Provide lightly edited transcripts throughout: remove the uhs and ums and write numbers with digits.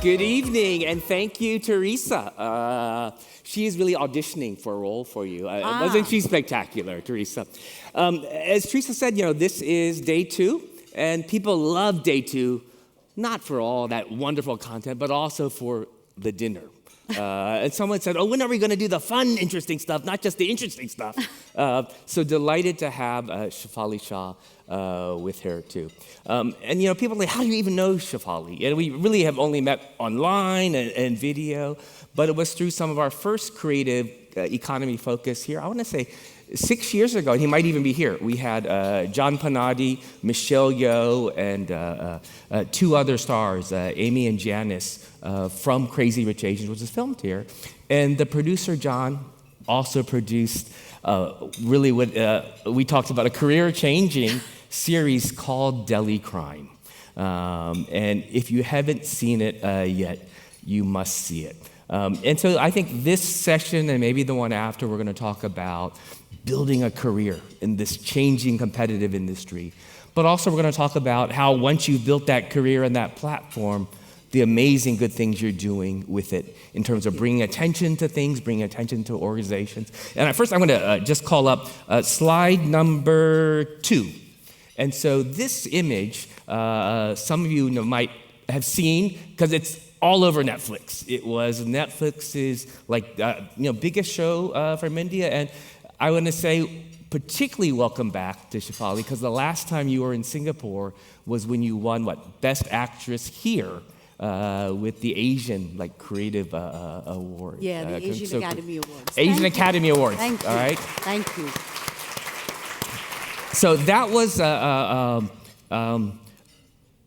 Good evening, and thank you, Teresa. She is really auditioning for a role for you. Wasn't she spectacular, Teresa? As Teresa said, this is day 2, and people love day 2, not for all that wonderful content, but also for the dinner. And someone said, when are we going to do the fun, interesting stuff, not just the interesting stuff? So delighted to have Shefali Shah with her, too. And, people are like, how do you even know Shefali? And we really have only met online and video, but it was through some of our first creative economy focus here. I want to say 6 years ago, and he might even be here, we had John Panadi, Michelle Yeoh, and 2 other stars, Amy and Janice, from Crazy Rich Asians, which is filmed here. And the producer, John, also produced really what we talked about, a career-changing series called Deli Crime. And if you haven't seen it yet, you must see it. And so I think this session and maybe the one after, we're going to talk about building a career in this changing competitive industry. But also we're going to talk about how once you've built that career and that platform, the amazing good things you're doing with it in terms of bringing attention to things, bringing attention to organizations. And first I'm going to just call up slide number 2. And so this image, some of you might have seen, because it's all over Netflix. It was Netflix's biggest show from India. And I want to say particularly welcome back to Shefali, because the last time you were in Singapore was when you won, Best Actress here with the Asian Creative Award. Yeah, the Asian Academy Awards. Asian Academy Awards. Thank you. All right. Thank you. So that was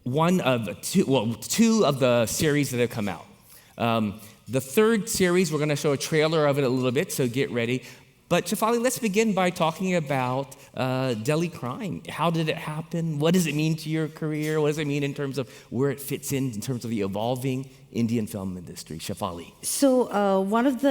one of two of the series that have come out. The third series, we're going to show a trailer of it a little bit, so get ready. But Shefali, let's begin by talking about Deli Crime. How did it happen? What does it mean to your career? What does it mean in terms of where it fits in terms of the evolving Indian film industry? Shefali. So one of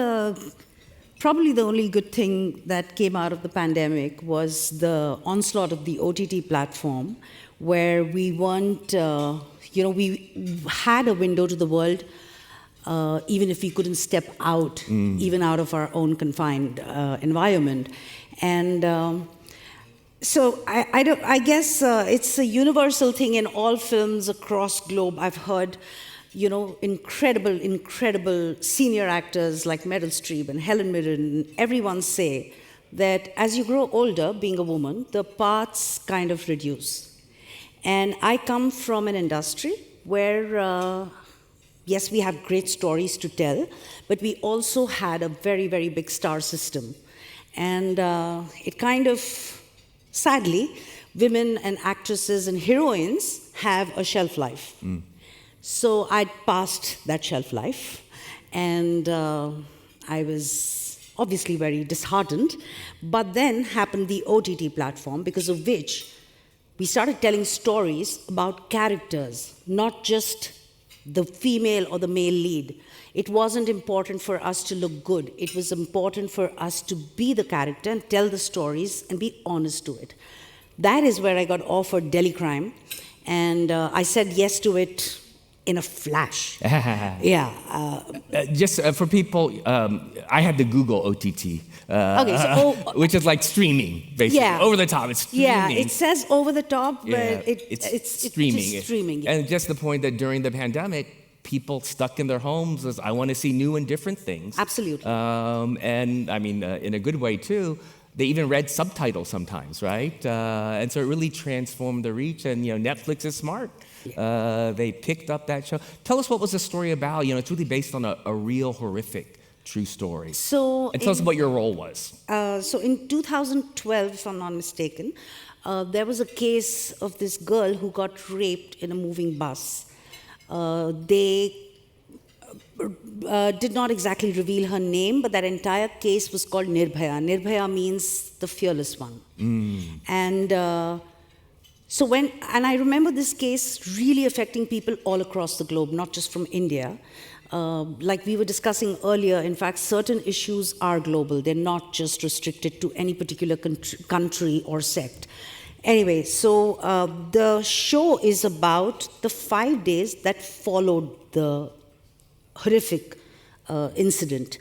probably the only good thing that came out of the pandemic was the onslaught of the OTT platform, where we weren't, we had a window to the world, even if we couldn't step out, even out of our own confined environment. And so I guess it's a universal thing in all films across globe. I've heard, incredible senior actors like Meryl Streep and Helen Mirren, everyone say that as you grow older, being a woman, the parts kind of reduce. And I come from an industry where, yes, we have great stories to tell, but we also had a very, very big star system. And it kind of, sadly, women and actresses and heroines have a shelf life. So I'd passed that shelf life, and I was obviously very disheartened. But then happened the OTT platform, because of which we started telling stories about characters, not just the female or the male lead. It wasn't important for us to look good. It was important for us to be the character and tell the stories and be honest to it. That is where I got offered Deli Crime, and I said yes to it in a flash. Yeah. Just for people, I had to Google OTT. Which is like streaming, basically. Yeah. Over the top, it's streaming. Yeah, it says over the top, but it's streaming. It's just streaming. And just the point that during the pandemic, people stuck in their homes was, I want to see new and different things. Absolutely. And I mean, in a good way too, they even read subtitles sometimes, right? And so it really transformed the reach, and Netflix is smart. Yeah. They picked up that show. Tell us, what was the story about? It's really based on a real horrific true story. And tell us what your role was. So in 2012, if I'm not mistaken, there was a case of this girl who got raped in a moving bus. They did not exactly reveal her name, but that entire case was called Nirbhaya. Nirbhaya means the fearless one. And I remember this case really affecting people all across the globe, not just from India. Like we were discussing earlier, in fact, certain issues are global. They're not just restricted to any particular country or sect. Anyway, so the show is about the 5 days that followed the horrific incident.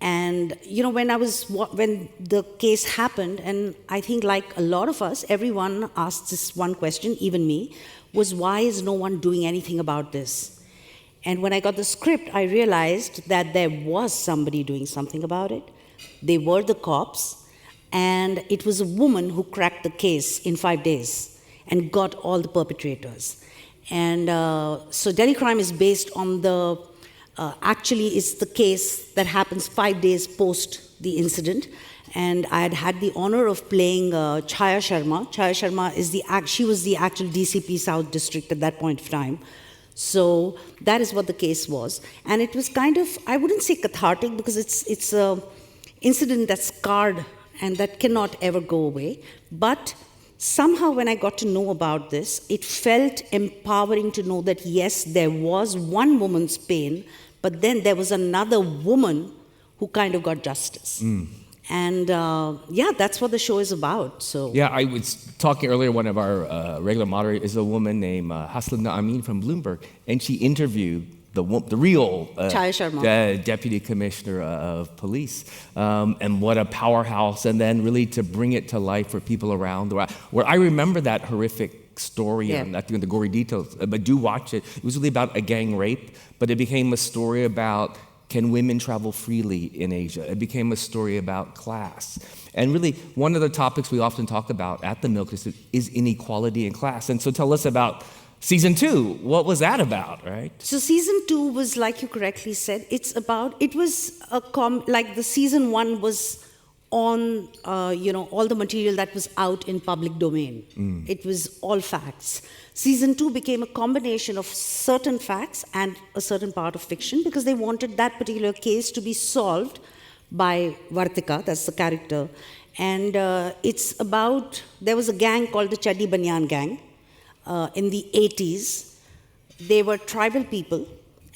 And when the case happened, and I think like a lot of us, everyone asked this one question, even me, was why is no one doing anything about this? And when I got the script, I realized that there was somebody doing something about it. They were the cops, and it was a woman who cracked the case in 5 days and got all the perpetrators. And so Delhi Crime is based on actually it's the case that happens 5 days post the incident. And I had the honor of playing Chaya Sharma. Chaya Sharma she was the actual DCP South District at that point of time. So that is what the case was. And it was kind of, I wouldn't say cathartic, because it's an incident that's scarred and that cannot ever go away. But somehow when I got to know about this, it felt empowering to know that yes, there was one woman's pain, but then there was another woman who kind of got justice. And that's what the show is about. So yeah, I was talking earlier. One of our regular moderators is a woman named Haslina Amin from Bloomberg, and she interviewed the real Chaya Sharma, deputy commissioner of police, and what a powerhouse! And then really to bring it to life for people around the world. Where I remember that horrific story, and I think the gory details, but do watch it. It was really about a gang rape, but it became a story about, can women travel freely in Asia? It became a story about class. And really, one of the topics we often talk about at the Milk is inequality in class. And so tell us about season 2. What was that about, right? So season 2 was, like you correctly said, it was like the season 1 was on, all the material that was out in public domain. It was all facts. Season 2 became a combination of certain facts and a certain part of fiction, because they wanted that particular case to be solved by Vartika, that's the character. And it's about, there was a gang called the Chaddi Banyan Gang in the 80s. They were tribal people,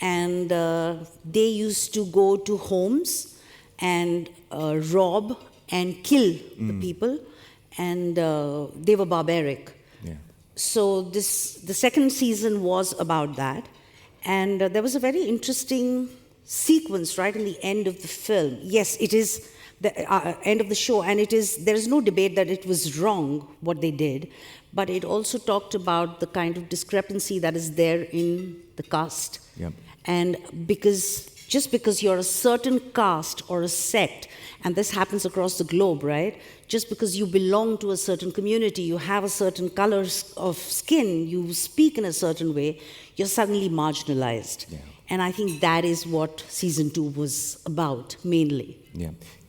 and they used to go to homes and rob and kill the people, and they were barbaric. So the second season was about that, and there was a very interesting sequence right in the end of the film. Yes, it is the end of the show, and there is no debate that it was wrong what they did, but it also talked about the kind of discrepancy that is there in the caste. And just because you're a certain caste or a sect, and this happens across the globe, right? Just because you belong to a certain community, you have a certain color of skin, you speak in a certain way, you're suddenly marginalized. And I think that is what season 2 was about, mainly.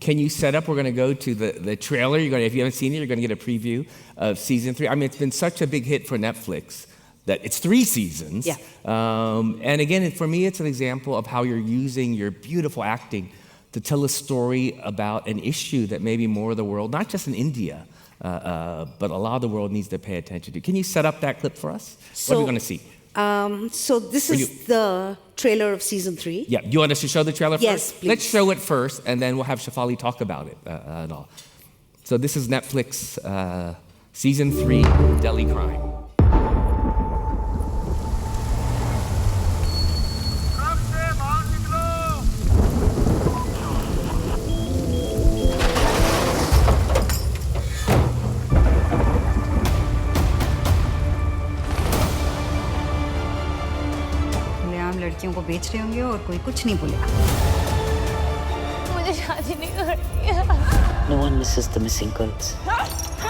Can you set up? We're going to go to the trailer. If you haven't seen it, you're going to get a preview of season 3. I mean, it's been such a big hit for Netflix that it's 3 seasons. And again, for me, it's an example of how you're using your beautiful acting to tell a story about an issue that maybe more of the world, not just in India, but a lot of the world needs to pay attention to. Can you set up that clip for us? What are we going to see? So this is the trailer of season 3. Do you want us to show the trailer first? Yes, please. Let's show it first, and then we'll have Shefali talk about it and all. So this is Netflix season 3, Delhi Crime. लड़कियों को बेच रहे होंगे और कोई कुछ नहीं बोलेगा। मुझे शादी नहीं करनी है। No one misses the missing girls.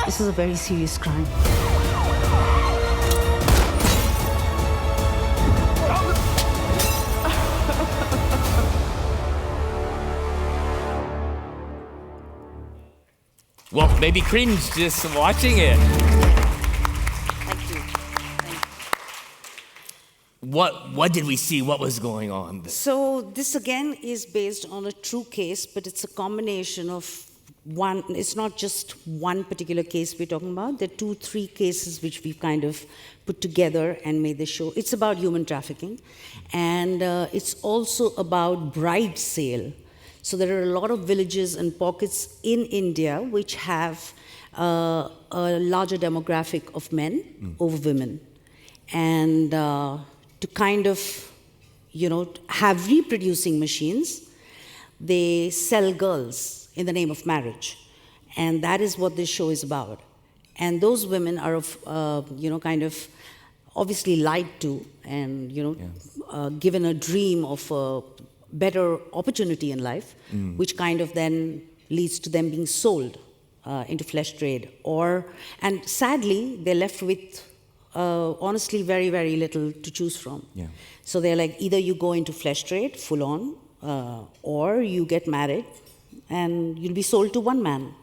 This is a very serious crime. Well, maybe cringe just watching it. What did we see? What was going on? So this again is based on a true case, but it's a combination of one. It's not just one particular case we're talking about. There are 2-3 cases which we've kind of put together and made the show. It's about human trafficking, and it's also about bride sale. So there are a lot of villages and pockets in India which have a larger demographic of men over women, and to kind of, have reproducing machines. They sell girls in the name of marriage. And that is what this show is about. And those women are, kind of obviously lied to and, given a dream of a better opportunity in life, which kind of then leads to them being sold into flesh trade. And sadly, they're left with, honestly, very, very little to choose from. Yeah. So they're like, either you go into flesh trade full on, or you get married and you'll be sold to one man.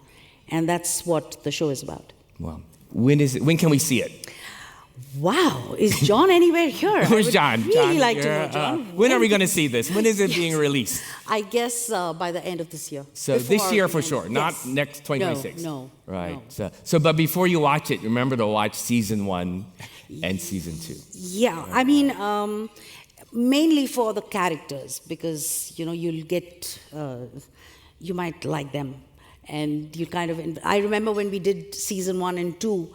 And that's what the show is about. Well, when can we see it? Wow, is John anywhere here? Where's John? Really like to know John. When are we going to see this? When is it being released? I guess by the end of this year. So this year for sure, not next 2026. No. Right. No. But before you watch it, remember to watch season 1 and season 2. Yeah, I mean, mainly for the characters, because you'll get, you might like them, and you kind of. I remember when we did season 1 and 2.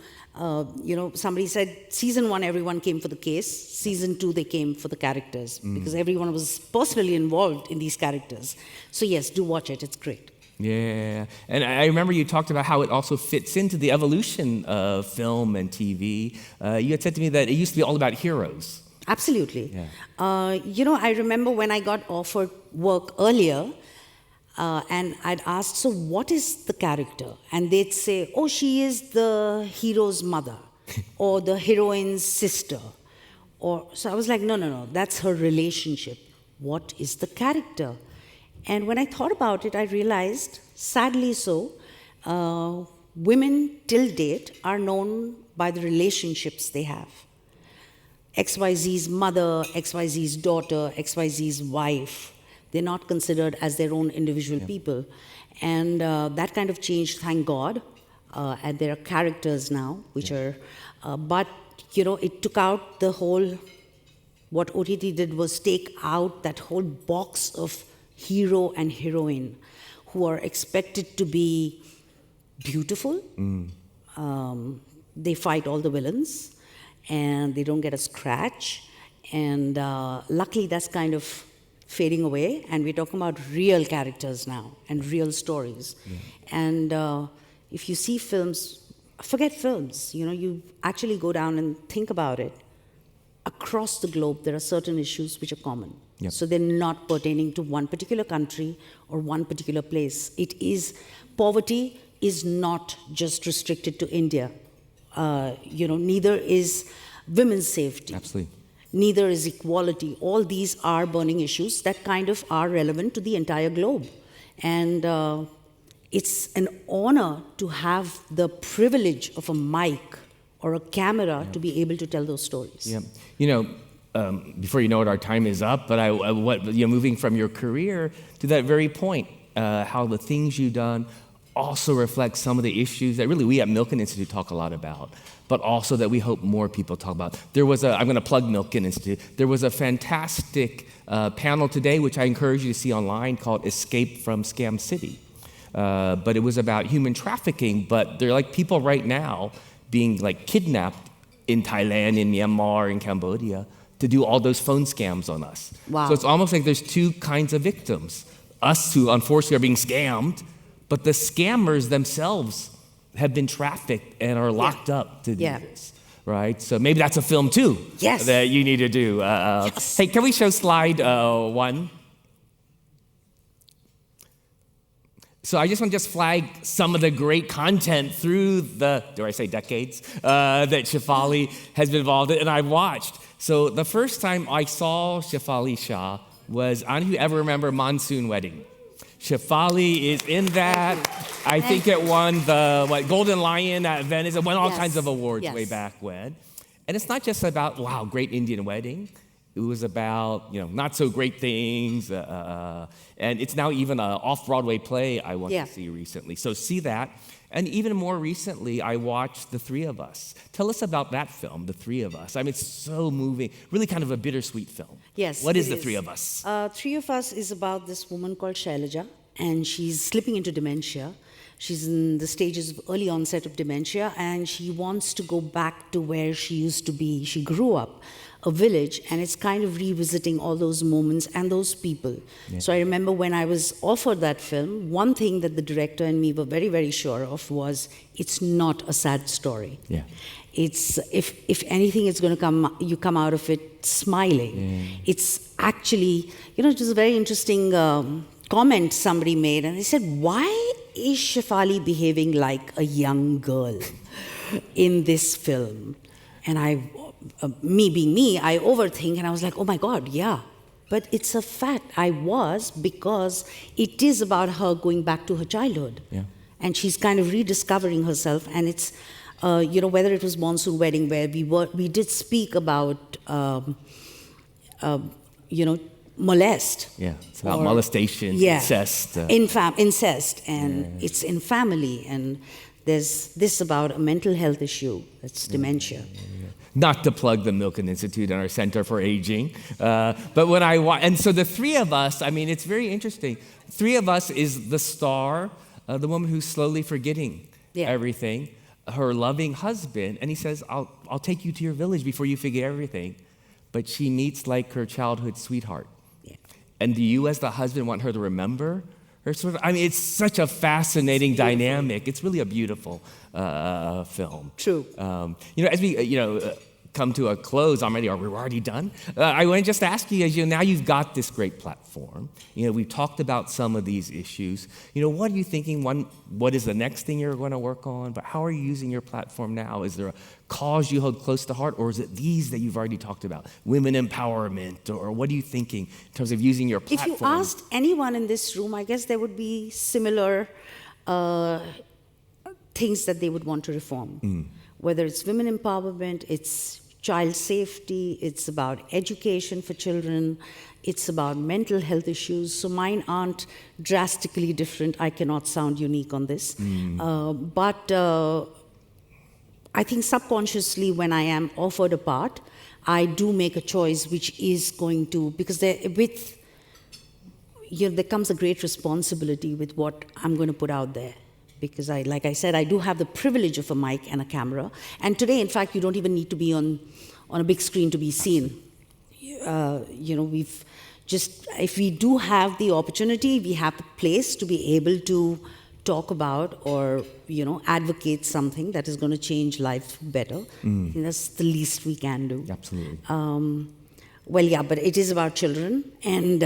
Somebody said season 1 everyone came for the case, season 2 they came for the characters because everyone was personally involved in these characters. So yes, do watch it, it's great. Yeah, and I remember you talked about how it also fits into the evolution of film and TV. You had said to me that it used to be all about heroes. Absolutely. Yeah. I remember when I got offered work earlier, and I'd ask, so what is the character? And they'd say, oh, she is the hero's mother or the heroine's sister. So I was like, no, that's her relationship. What is the character? And when I thought about it, I realized, sadly so, women till date are known by the relationships they have. XYZ's mother, XYZ's daughter, XYZ's wife. They're not considered as their own individual people. And that kind of changed, thank God. And there are characters now, which are, but, it took out the whole, what OTT did was take out that whole box of hero and heroine who are expected to be beautiful. They fight all the villains, and they don't get a scratch. And luckily, that's kind of fading away, and we're talking about real characters now and real stories. And if you see films, forget films, you actually go down and think about it. Across the globe, there are certain issues which are common. So they're not pertaining to one particular country or one particular place. Poverty is not just restricted to India. Neither is women's safety. Absolutely. Neither is equality. All these are burning issues that kind of are relevant to the entire globe. And it's an honor to have the privilege of a mic or a camera to be able to tell those stories. Yeah. Before you know it, our time is up, but moving from your career to that very point, how the things you've done also reflect some of the issues that really we at Milken Institute talk a lot about, but also that we hope more people talk about. I'm going to plug Milken Institute. There was a fantastic panel today, which I encourage you to see online, called Escape from Scam City. But it was about human trafficking, but they're like people right now being like kidnapped in Thailand, in Myanmar, in Cambodia, to do all those phone scams on us. Wow. So it's almost like there's two kinds of victims. Us who unfortunately are being scammed, but the scammers themselves have been trafficked and are locked up to do this, right? So maybe that's a film too that you need to do. Hey, can we show slide 1? So I just want to flag some of the great content through the, do I say decades, that Shefali has been involved in and I've watched. So the first time I saw Shefali Shah was, I don't know if you ever remember Monsoon Wedding. Shefali is in that. I think it won the Golden Lion at Venice. It won all kinds of awards way back when. And it's not just about, wow, great Indian wedding. It was about, not so great things. And it's now even an off-Broadway play I went to see recently. So see that. And even more recently, I watched The Three of Us. Tell us about that film, The Three of Us. I mean, it's so moving. Really kind of a bittersweet film. Yes. What is The Three of Us? Three of Us is about this woman called Shailaja, and she's slipping into dementia. She's in the stages of early onset of dementia, and she wants to go back to where she used to be. She grew up a village, and it's kind of revisiting all those moments and those people. Yeah. So I remember when I was offered that film, one thing that the director and me were very, very sure of was it's not a sad story. Yeah. It's if anything, it's going to you come out of it smiling. Yeah. It's actually, it was a very interesting comment somebody made, and they said, "Why is Shefali behaving like a young girl in this film?" And me being me, I overthink, and I was like, "Oh my God, yeah." But it's a fact. I was, because it is about her going back to her childhood, and she's kind of rediscovering herself, and it's. Whether it was Monsoon Wedding, where we did speak about, molest. Yeah, it's about molestation, incest. Incest, and it's in family, and there's this about a mental health issue, that's dementia. Not to plug the Milken Institute and our Center for Aging, but when and so the three of us, I mean, it's very interesting. Three of us is the star, the woman who's slowly forgetting everything, her loving husband, and he says, I'll take you to your village before you forget everything. But she meets like her childhood sweetheart. Yeah. And do you as the husband want her to remember her sweetheart? I mean, it's such a fascinating dynamic. It's really a beautiful film. True. As we, come to a close already, or we're already done, I want to just ask you, now you've got this great platform. We've talked about some of these issues. What are you thinking? What is the next thing you're going to work on? But how are you using your platform now? Is there a cause you hold close to heart, or is it these that you've already talked about? Women empowerment, or what are you thinking in terms of using your platform? If you asked anyone in this room, I guess there would be similar things that they would want to reform. Whether it's women empowerment, it's child safety, it's about education for children, it's about mental health issues. So mine aren't drastically different. I cannot sound unique on this. But I think subconsciously, when I am offered a part, I do make a choice which is going to, because there comes a great responsibility with what I'm going to put out there. Because like I said, I do have the privilege of a mic and a camera. And today, in fact, you don't even need to be on a big screen to be seen. If we do have the opportunity, we have the place to be able to talk about or, advocate something that is going to change life better. I think that's the least we can do. Absolutely. But it is about children and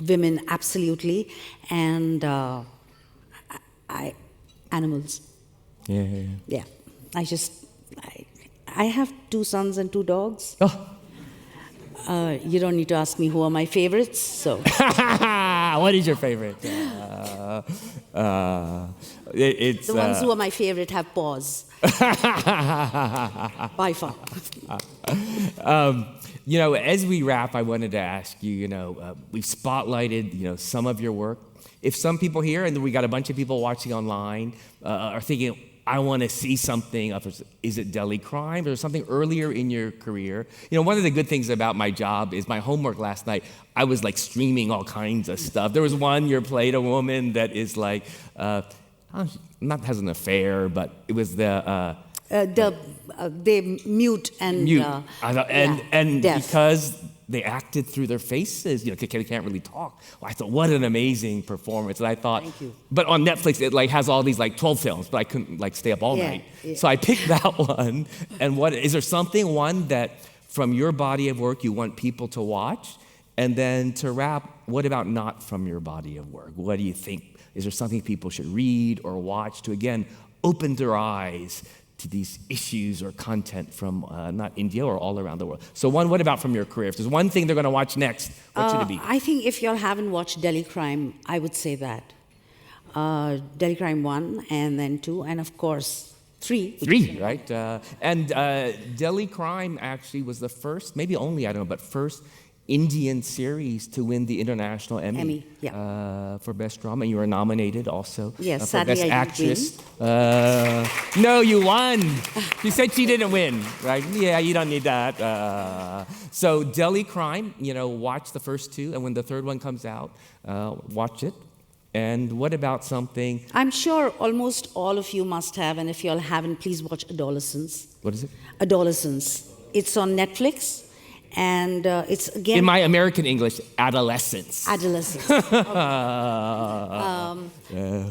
women, absolutely, and animals. Yeah. I have 2 sons and 2 dogs. Oh. You don't need to ask me who are my favorites. So. What is your favorite? It's the ones who are my favorite have paws. By far. As we wrap, I wanted to ask you, we've spotlighted, some of your work. If some people here, and we got a bunch of people watching online, are thinking, I want to see something, is it deli crime or something earlier in your career? One of the good things about my job is my homework last night, I was like streaming all kinds of stuff. There was one, you played a woman that is like, not has an affair, but it was they mute and because they acted through their faces, they can't really talk. Well, I thought, what an amazing performance. And I thought, thank you. But on Netflix, it has all these 12 films, but I couldn't stay up all night. Yeah. So I picked that one. And is there one that from your body of work you want people to watch? And then to wrap, what about not from your body of work? What do you think? Is there something people should read or watch to, again, open their eyes to these issues or content from not India or all around the world? So what about from your career? If there's one thing they're going to watch next, what should it be? I think if y'all haven't watched Delhi Crime, I would say that. Delhi Crime 1, and then 2, and of course 3. 3, right? And Delhi Crime actually was the first, maybe only, I don't know, but first Indian series to win the International Emmy for Best Drama. And you were nominated also for Best Actress. No, you won. She said she didn't win, right? Yeah, you don't need that. So Delhi Crime, watch the first 2, and when the third one comes out, watch it. And what about something? I'm sure almost all of you must have, and if you all haven't, please watch Adolescence. What is it? Adolescence. It's on Netflix. And it's again... In my American English, adolescence. Adolescence.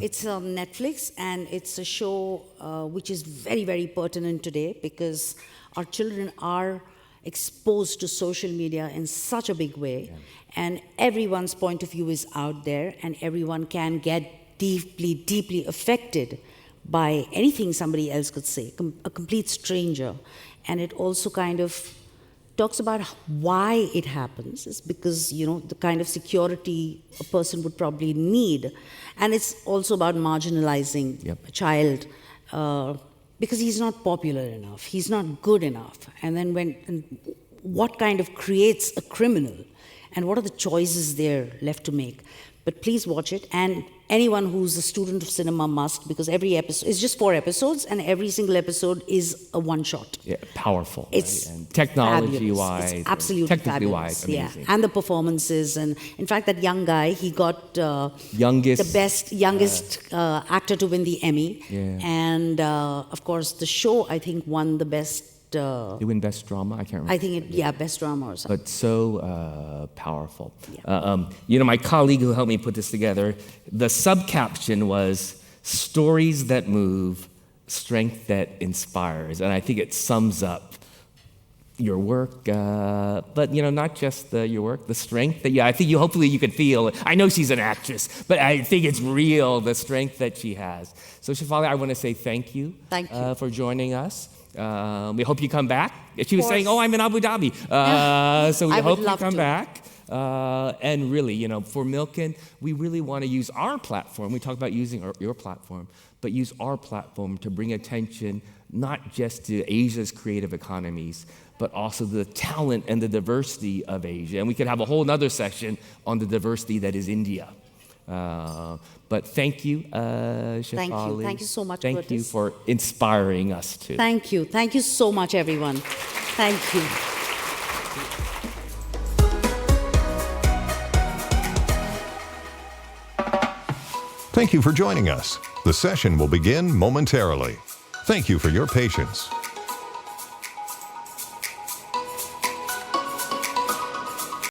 It's on Netflix, and it's a show which is very, very pertinent today because our children are exposed to social media in such a big way, and everyone's point of view is out there, and everyone can get deeply, deeply affected by anything somebody else could say, a complete stranger. And it also kind of talks about why it happens. It's because, the kind of security a person would probably need. And it's also about marginalizing a child because he's not popular enough, he's not good enough. And then what kind of creates a criminal, and what are the choices they're left to make. But please watch it, and anyone who's a student of cinema must, because every episode, it's just 4 episodes, and every single episode is a one-shot. Yeah, powerful. It's right? And technology-wise, it's absolutely technically fabulous. wise, amazing. Yeah, and the performances, and in fact, that young guy, he got youngest actor to win the Emmy, and of course, the show I think won the best. They win Best Drama? I can't remember. I think Best Drama or something. But so powerful. Yeah. My colleague who helped me put this together, the subcaption was "Stories that move, strength that inspires," and I think it sums up your work. But not just your work, the strength that I think hopefully you could feel. I know she's an actress, but I think it's real, the strength that she has. So Shefali, I want to say thank you. Thank you for joining us. We hope you come back. She was saying, I'm in Abu Dhabi. So we hope you come back. And really, for Milken, we really want to use our platform. We talk about using your platform, but use our platform to bring attention not just to Asia's creative economies, but also the talent and the diversity of Asia. And we could have a whole other session on the diversity that is India. But thank you, Shefali. Thank you so much, Thank you Curtis. for inspiring us too. Thank you so much, everyone. Thank you. Thank you for joining us. The session will begin momentarily. Thank you for your patience.